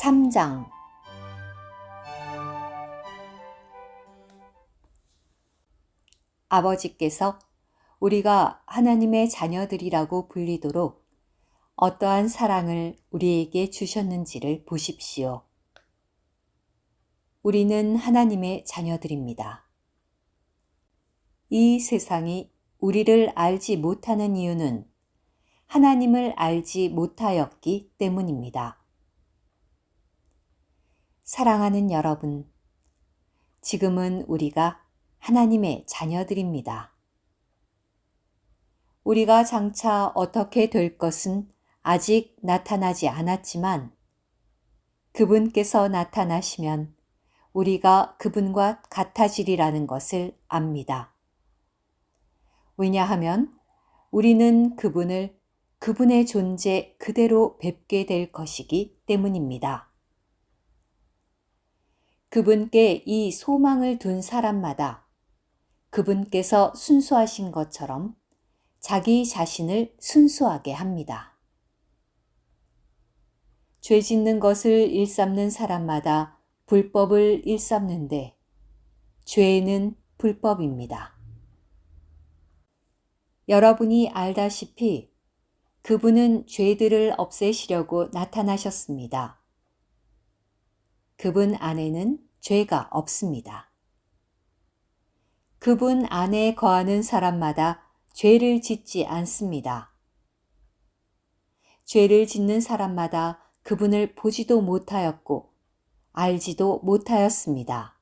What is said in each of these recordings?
3장 아버지께서 우리가 하나님의 자녀들이라고 불리도록 어떠한 사랑을 우리에게 주셨는지를 보십시오. 우리는 하나님의 자녀들입니다. 이 세상이 우리를 알지 못하는 이유는 하나님을 알지 못하였기 때문입니다. 사랑하는 여러분, 지금은 우리가 하나님의 자녀들입니다. 우리가 장차 어떻게 될 것은 아직 나타나지 않았지만 그분께서 나타나시면 우리가 그분과 같아지리라는 것을 압니다. 왜냐하면 우리는 그분을 그분의 존재 그대로 뵙게 될 것이기 때문입니다. 그분께 이 소망을 둔 사람마다 그분께서 순수하신 것처럼 자기 자신을 순수하게 합니다. 죄 짓는 것을 일삼는 사람마다 불법을 일삼는데 죄는 불법입니다. 여러분이 알다시피 그분은 죄들을 없애시려고 나타나셨습니다. 그분 안에는 죄가 없습니다. 그분 안에 거하는 사람마다 죄를 짓지 않습니다. 죄를 짓는 사람마다 그분을 보지도 못하였고 알지도 못하였습니다.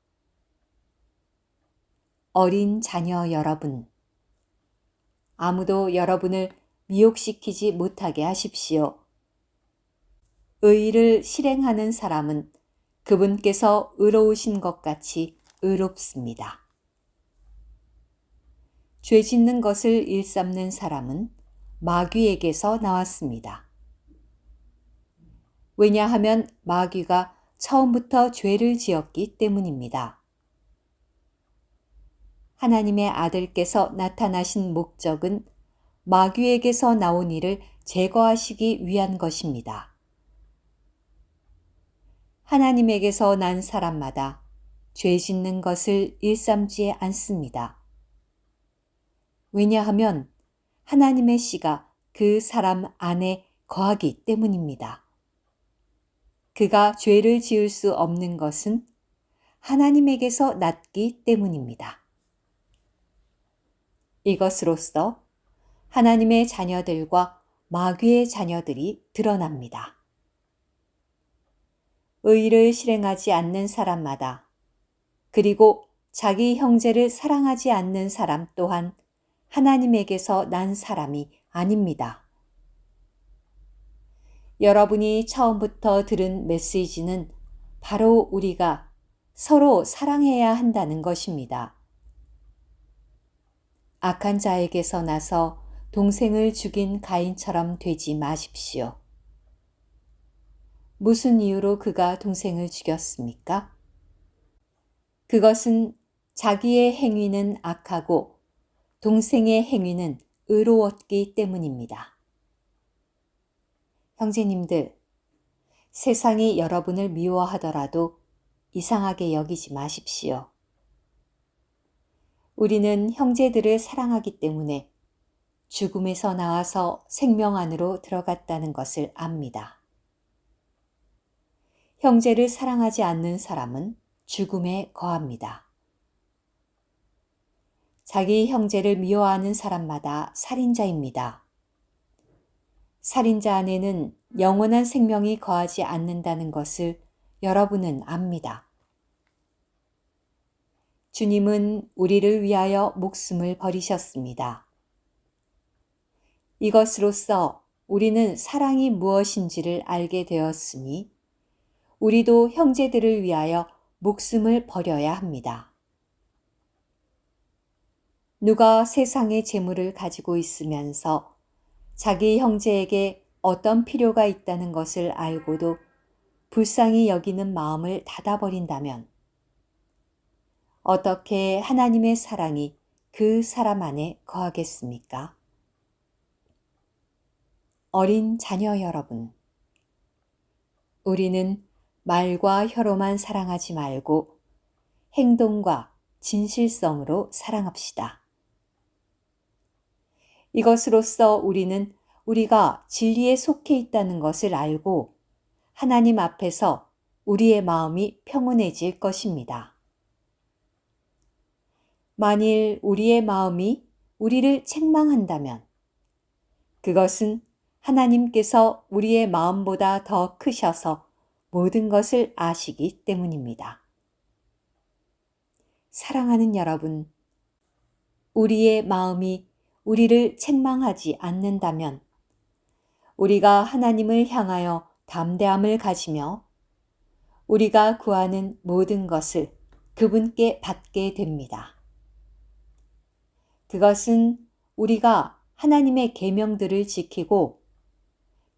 어린 자녀 여러분, 아무도 여러분을 미혹시키지 못하게 하십시오. 의를 실행하는 사람은 그분께서 의로우신 것 같이 의롭습니다. 죄 짓는 것을 일삼는 사람은 마귀에게서 나왔습니다. 왜냐하면 마귀가 처음부터 죄를 지었기 때문입니다. 하나님의 아들께서 나타나신 목적은 마귀에게서 나온 이를 제거하시기 위한 것입니다. 하나님에게서 난 사람마다 죄 짓는 것을 일삼지 않습니다. 왜냐하면 하나님의 씨가 그 사람 안에 거하기 때문입니다. 그가 죄를 지을 수 없는 것은 하나님에게서 났기 때문입니다. 이것으로써 하나님의 자녀들과 마귀의 자녀들이 드러납니다. 의를 실행하지 않는 사람마다 그리고 자기 형제를 사랑하지 않는 사람 또한 하나님에게서 난 사람이 아닙니다. 여러분이 처음부터 들은 메시지는 바로 우리가 서로 사랑해야 한다는 것입니다. 악한 자에게서 나서 동생을 죽인 가인처럼 되지 마십시오. 무슨 이유로 그가 동생을 죽였습니까? 그것은 자기의 행위는 악하고 동생의 행위는 의로웠기 때문입니다. 형제님들, 세상이 여러분을 미워하더라도 이상하게 여기지 마십시오. 우리는 형제들을 사랑하기 때문에 죽음에서 나와서 생명 안으로 들어갔다는 것을 압니다. 형제를 사랑하지 않는 사람은 죽음에 거합니다. 자기 형제를 미워하는 사람마다 살인자입니다. 살인자 안에는 영원한 생명이 거하지 않는다는 것을 여러분은 압니다. 주님은 우리를 위하여 목숨을 버리셨습니다. 이것으로써 우리는 사랑이 무엇인지를 알게 되었으니 우리도 형제들을 위하여 목숨을 버려야 합니다. 누가 세상의 재물을 가지고 있으면서 자기 형제에게 어떤 필요가 있다는 것을 알고도 불쌍히 여기는 마음을 닫아버린다면 어떻게 하나님의 사랑이 그 사람 안에 거하겠습니까? 어린 자녀 여러분, 우리는 말과 혀로만 사랑하지 말고 행동과 진실성으로 사랑합시다. 이것으로써 우리는 우리가 진리에 속해 있다는 것을 알고 하나님 앞에서 우리의 마음이 평온해질 것입니다. 만일 우리의 마음이 우리를 책망한다면 그것은 하나님께서 우리의 마음보다 더 크셔서 모든 것을 아시기 때문입니다. 사랑하는 여러분, 우리의 마음이 우리를 책망하지 않는다면 우리가 하나님을 향하여 담대함을 가지며 우리가 구하는 모든 것을 그분께 받게 됩니다. 그것은 우리가 하나님의 계명들을 지키고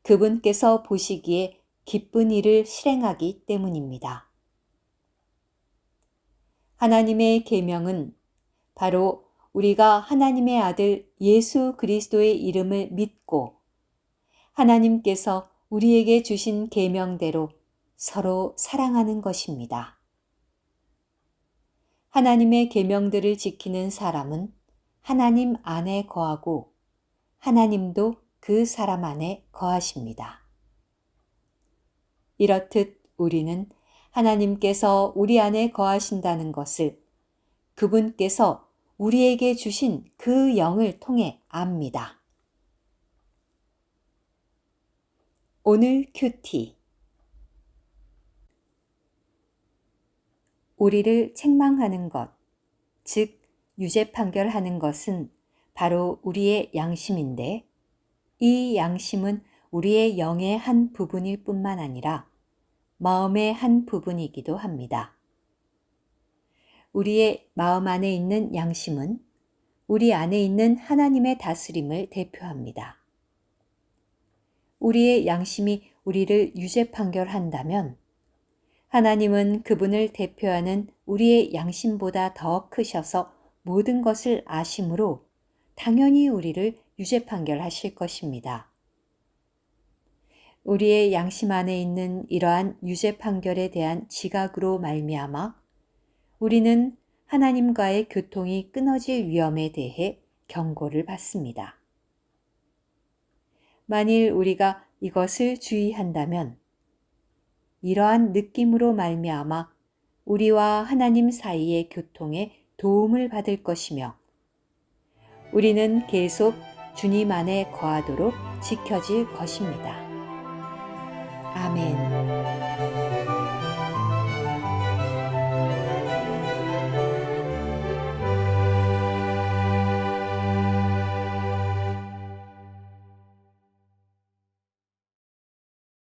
그분께서 보시기에 기쁜 일을 실행하기 때문입니다. 하나님의 계명은 바로 우리가 하나님의 아들 예수 그리스도의 이름을 믿고 하나님께서 우리에게 주신 계명대로 서로 사랑하는 것입니다. 하나님의 계명들을 지키는 사람은 하나님 안에 거하고 하나님도 그 사람 안에 거하십니다. 이렇듯 우리는 하나님께서 우리 안에 거하신다는 것을 그분께서 우리에게 주신 그 영을 통해 압니다. 오늘 큐티. 우리를 책망하는 것, 즉 유죄 판결하는 것은 바로 우리의 양심인데 이 양심은 우리의 영의 한 부분일 뿐만 아니라 마음의 한 부분이기도 합니다. 우리의 마음 안에 있는 양심은 우리 안에 있는 하나님의 다스림을 대표합니다. 우리의 양심이 우리를 유죄 판결한다면 하나님은 그분을 대표하는 우리의 양심보다 더 크셔서 모든 것을 아심으로 당연히 우리를 유죄 판결하실 것입니다. 우리의 양심 안에 있는 이러한 유죄 판결에 대한 지각으로 말미암아 우리는 하나님과의 교통이 끊어질 위험에 대해 경고를 받습니다. 만일 우리가 이것을 주의한다면 이러한 느낌으로 말미암아 우리와 하나님 사이의 교통에 도움을 받을 것이며 우리는 계속 주님 안에 거하도록 지켜질 것입니다. 아멘.